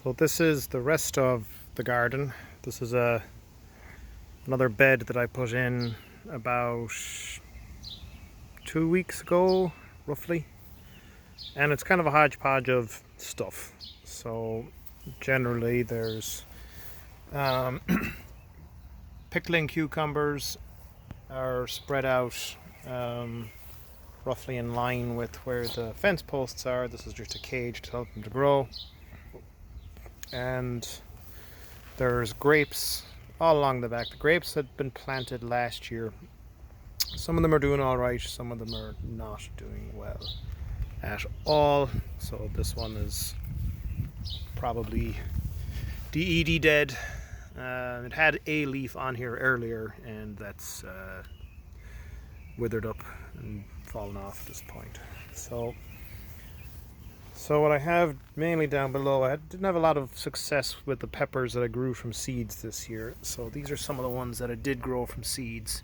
So this is the rest of the garden. This is another bed that I put in about 2 weeks ago, roughly. And it's kind of a hodgepodge of stuff. So generally there's um, pickling cucumbers are spread out roughly in line with where the fence posts are. This is just a cage to help them to grow. And there's grapes all along the back. The grapes had been planted last year. Some of them are doing all right, some of them are not doing well at all. So this one is probably DED dead. It had a leaf on here earlier, and that's withered up and fallen off at this point. So what I have mainly down below, I didn't have a lot of success with the peppers that I grew from seeds this year. So these are some of the ones that I did grow from seeds.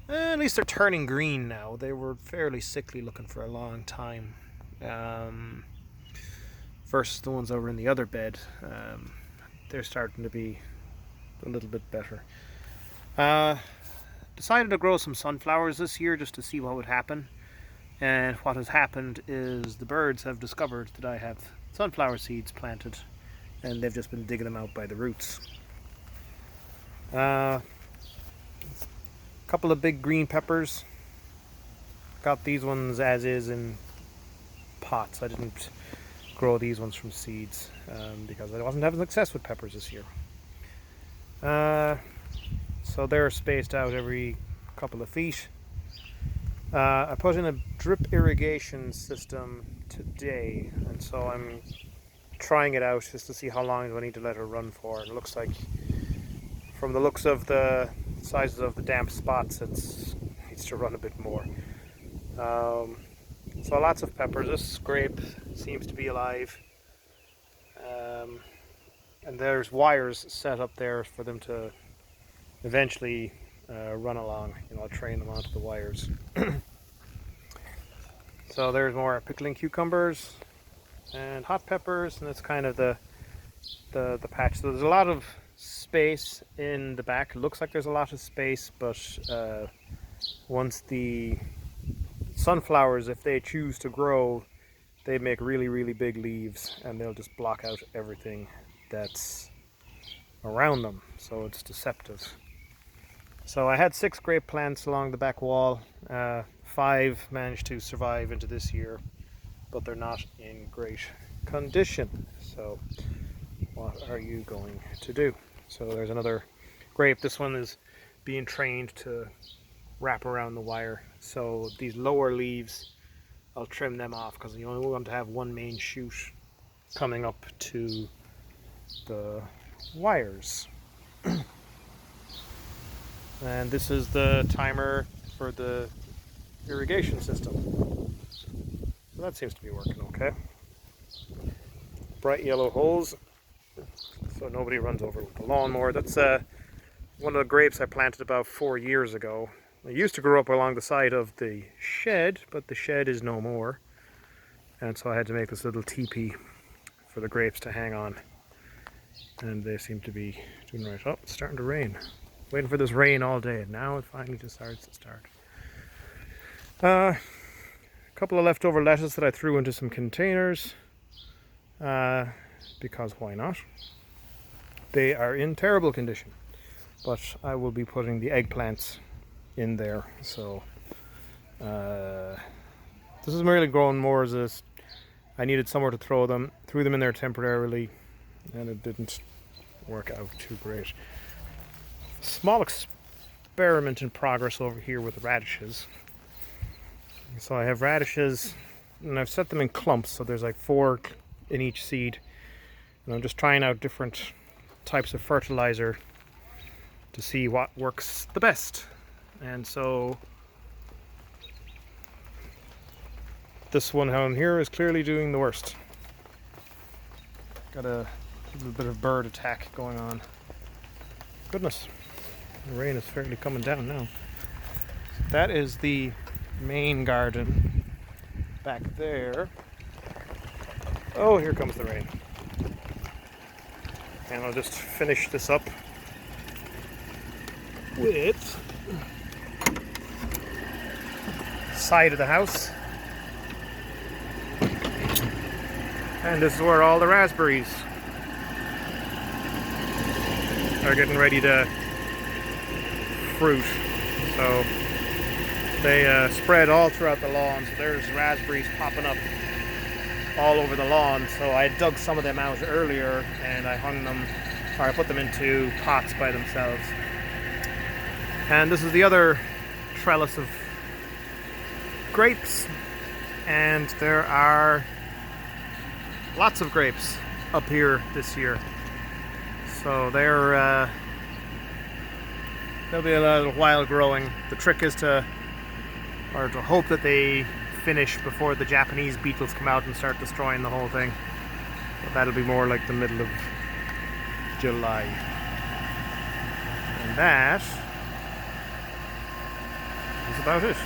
At least they're turning green now. They were fairly sickly looking for a long time. Versus the ones over in the other bed. They're starting to be a little bit better. Decided to grow some sunflowers this year just to see what would happen. And what has happened is the birds have discovered that I have sunflower seeds planted, and they've just been digging them out by the roots. Couple of big green peppers. Got these ones as is in pots. I didn't grow these ones from seeds because I wasn't having success with peppers this year. So they're spaced out every couple of feet. I put in a drip irrigation system today, and so I'm trying it out just to see how long do I need to let it run for. And it looks like, from the looks of the sizes of the damp spots, it needs to run a bit more. So lots of peppers. This grape seems to be alive, and there's wires set up there for them to eventually run along. I'll train them onto the wires. So there's more pickling cucumbers and hot peppers, and that's kind of the patch. So there's a lot of space in the back. It looks like there's a lot of space, but once the sunflowers, if they choose to grow, they make really, really big leaves, and they'll just block out everything that's around them. So it's deceptive. So I had 6 grape plants along the back wall. 5 managed to survive into this year, but they're not in great condition. So what are you going to do? So there's another grape. This one is being trained to wrap around the wire. So these lower leaves, I'll trim them off because you only want to have one main shoot coming up to the wires. And this is the timer for the irrigation system. So that seems to be working okay. Bright yellow holes, so nobody runs over with the lawnmower. That's one of the grapes I planted about 4 years ago. They used to grow up along the side of the shed, but the shed is no more. And so I had to make this little teepee for the grapes to hang on. And they seem to be doing right. Oh, it's starting to rain. Waiting for this rain all day. Now it finally decides to start. A couple of leftover lettuce that I threw into some containers. Because why not? They are in terrible condition. But I will be putting the eggplants in there. So this is merely growing more as a... I needed somewhere to throw them. Threw them in there temporarily, and it didn't work out too great. Small experiment in progress over here with radishes. So I have radishes, and I've set them in clumps, so there's like 4 in each seed. And I'm just trying out different types of fertilizer to see what works the best. And so this one down here is clearly doing the worst. Got a little bit of bird attack going on. Goodness. The rain is fairly coming down now. That is the main garden back there. Oh, here comes the rain. And I'll just finish this up with side of the house. And this is where all the raspberries are getting ready to fruit. So they spread all throughout the lawn. So there's raspberries popping up all over the lawn. So I dug some of them out earlier and I hung them, or I put them into pots by themselves. And this is the other trellis of grapes, and there are lots of grapes up here this year. So they'll be a little while growing. The trick is to hope that they finish before the Japanese beetles come out and start destroying the whole thing. But that'll be more like the middle of July. And that is about it.